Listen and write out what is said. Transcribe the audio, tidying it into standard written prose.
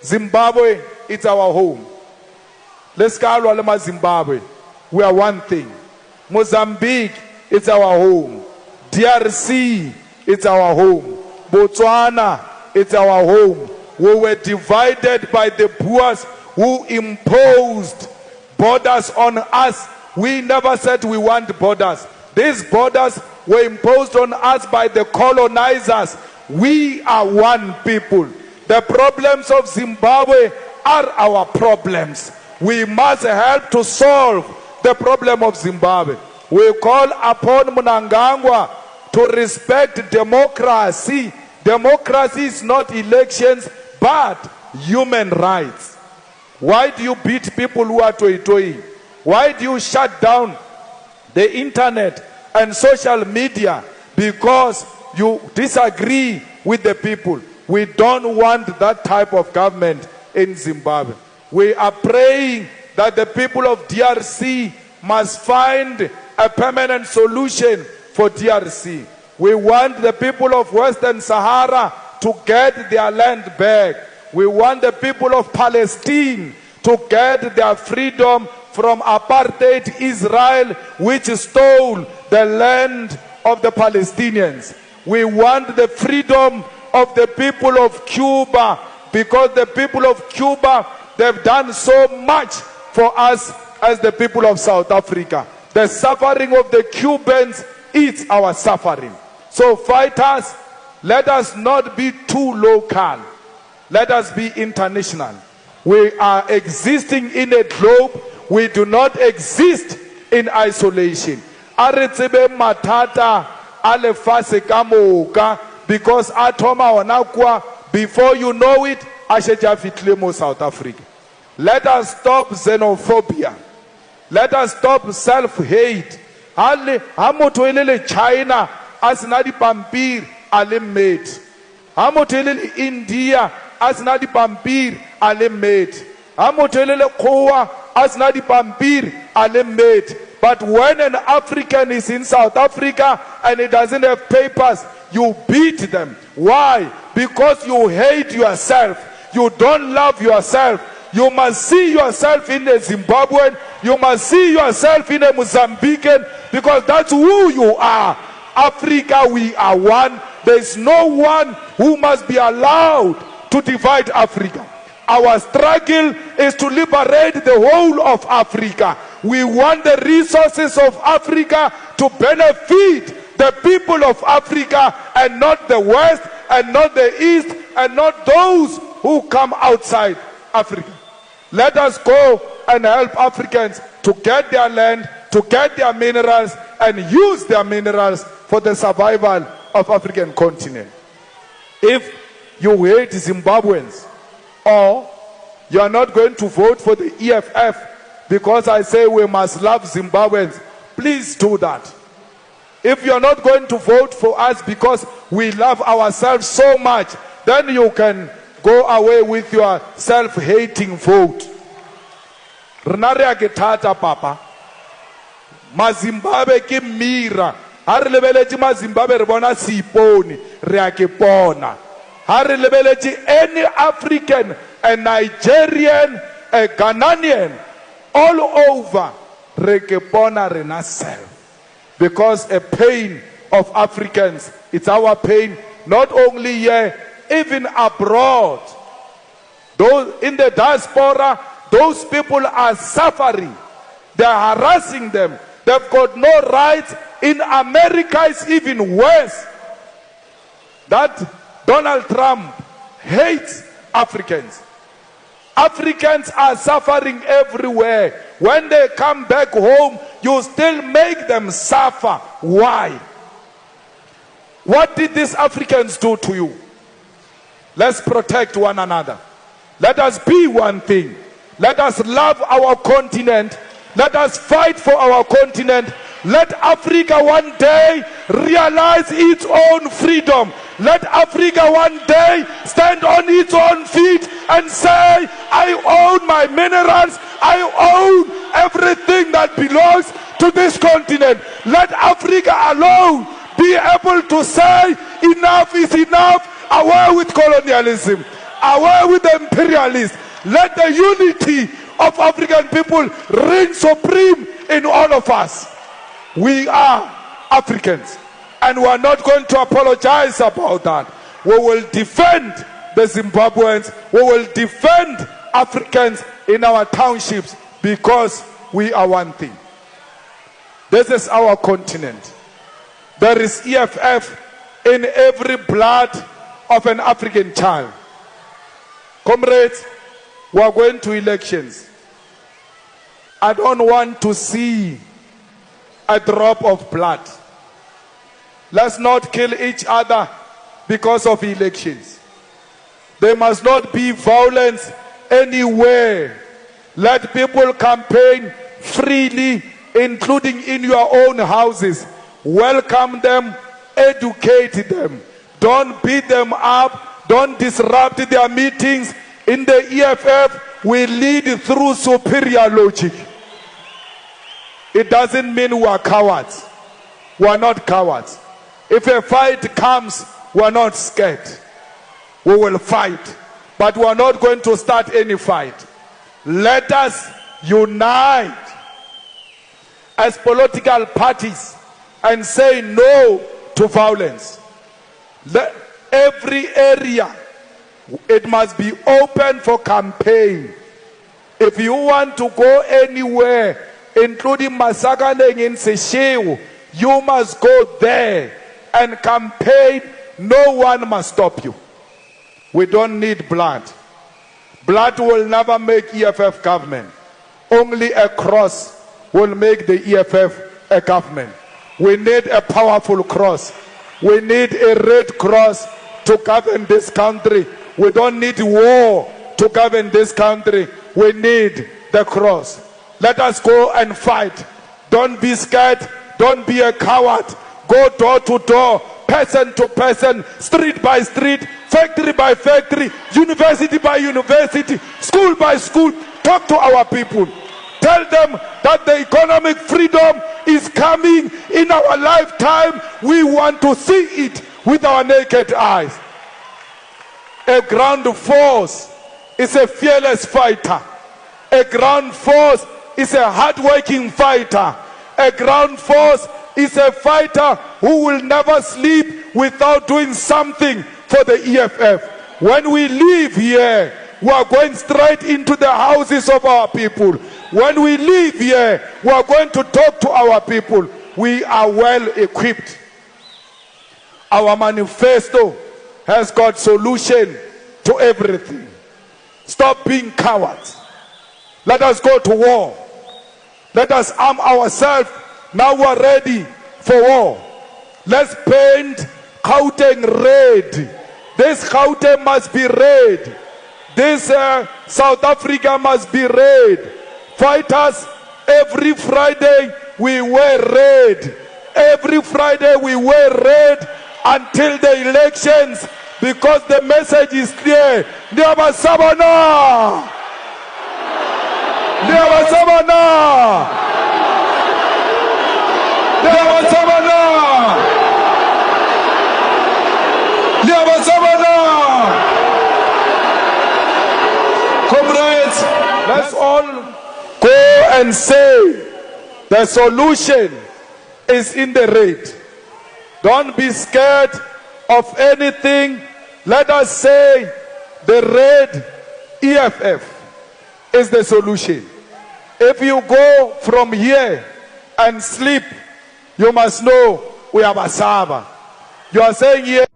Zimbabwe, it's our home. Let's call Zimbabwe. We are one thing. Mozambique, it's our home. DRC, it's our home. Botswana, it's our home. We were divided by the Boers who imposed borders on us. We never said we want borders. These borders were imposed on us by the colonizers. We are one people. The problems of Zimbabwe are our problems. We must help to solve the problem of Zimbabwe. We call upon Mnangagwa to respect democracy. Democracy is not elections, but human rights. Why do you beat people who are toy-toying? Why do you shut down the internet and social media? Because you disagree with the people. We don't want that type of government in Zimbabwe. We are praying that the people of DRC must find a permanent solution for DRC. We want the people of Western Sahara to get their land back. We want the people of Palestine to get their freedom from apartheid Israel, which stole the land of the Palestinians. We want the freedom of the people of Cuba, because the people of Cuba, they've done so much for us as the people of South Africa. The suffering of the Cubans is our suffering. So fighters, let us not be too local. Let us be international. We are existing in a globe. We do not exist in isolation. Aretsebe matata alefase kamoka, because atoma wanakwa, before you know it, asheja fitlemo South Africa. Let us stop xenophobia. Let us stop self-hate. Hamotoelele China asinadi pampir alimate. Hamotoelele India asinadi pampir alimate. Hamotoelele Kowa asinadi pampir alimate. But when an African is in South Africa and he doesn't have papers, you beat them. Why? Because you hate yourself. You don't love yourself. You must see yourself in a Zimbabwean. You must see yourself in a Mozambican, because that's who you are. Africa, we are one. There is no one who must be allowed to divide Africa. Our struggle is to liberate the whole of Africa. We want the resources of Africa to benefit the people of Africa, and not the West, and not the East, and not those who come outside Africa. Let us go and help Africans to get their land, to get their minerals, and use their minerals for the survival of African continent. If you hate Zimbabweans, or you are not going to vote for the EFF because I say we must love Zimbabweans, please do that. If you are not going to vote for us because we love ourselves so much, then you can go away with your self-hating vote. Renare aketata papa. Mazimbabwe ki mira. Hari lebelechi Mazimbabwe rebona siponi reakepona. Hari lebelechi any African, a Nigerian, a Ghanaian, all over rekepona rena self. Because a pain of Africans, it's our pain, not only here, even abroad. Those in the diaspora, those people are suffering. They are harassing them. They've got no rights. In America, it's even worse. That Donald Trump hates Africans. Africans are suffering everywhere. When they come back home, you still make them suffer. Why? What did these Africans do to you? Let's protect one another. Let us be one thing. Let us love our continent. Let us fight for our continent. Let Africa one day realize its own freedom. Let Africa one day stand on its own feet and say, I own my minerals. I own everything that belongs to this continent. Let Africa alone be able to say, enough is enough. Away with colonialism. Away with the imperialists. Let the unity of African people reign supreme in all of us. We are Africans, and we are not going to apologize about that. We will defend the Zimbabweans. We will defend Africans in our townships because we are one thing. This is our continent. There is EFF in every blood of an African child. Comrades, we are going to elections. I don't want to see a drop of blood. Let's not kill each other because of elections. There must not be violence anywhere. Let people campaign freely, including in your own houses. Welcome them, educate them. Don't beat them up. Don't disrupt their meetings. In the EFF, we lead through superior logic. It doesn't mean we are cowards. We are not cowards. If a fight comes, we are not scared. We will fight. But we are not going to start any fight. Let us unite as political parties and say no to violence. Every area, it must be open for campaign. If you want to go anywhere, including Masakaneng in Seychelles, you must go there and campaign. No one must stop you. We don't need blood. Blood will never make EFF government. Only a cross will make the EFF a government. We need a powerful cross. We need a red cross to govern this country. We don't need war to govern this country. We need the cross. Let us go and fight. Don't be scared. Don't be a coward. Go door to door, person to person, street by street, factory by factory, university by university, school by school. Talk to our people. Tell them that the economic freedom is coming in our lifetime. We want to see it with our naked eyes. A ground force is a fearless fighter. A ground force is a hard-working fighter. A ground force is a fighter who will never sleep without doing something for the EFF. When we leave here, we are going straight into the houses of our people. When we leave here, we are going to talk to our people. We are well equipped. Our manifesto has got solution to everything. Stop being cowards. Let us go to war. Let us arm ourselves. Now we are ready for war. Let's paint Gauteng red. This Gauteng must be red. This South Africa must be red. Fighters, every Friday we wear red. Every Friday we wear red until the elections, because the message is clear. Ndiyabasabana! Ndiyabasabana! Ndiyabasabana! Ndiyabasabana! Comrades, let's all go and say the solution is in the red. Don't be scared of anything. Let us say the red EFF is the solution. If you go from here and sleep, you must know we are Basaba. You are saying here.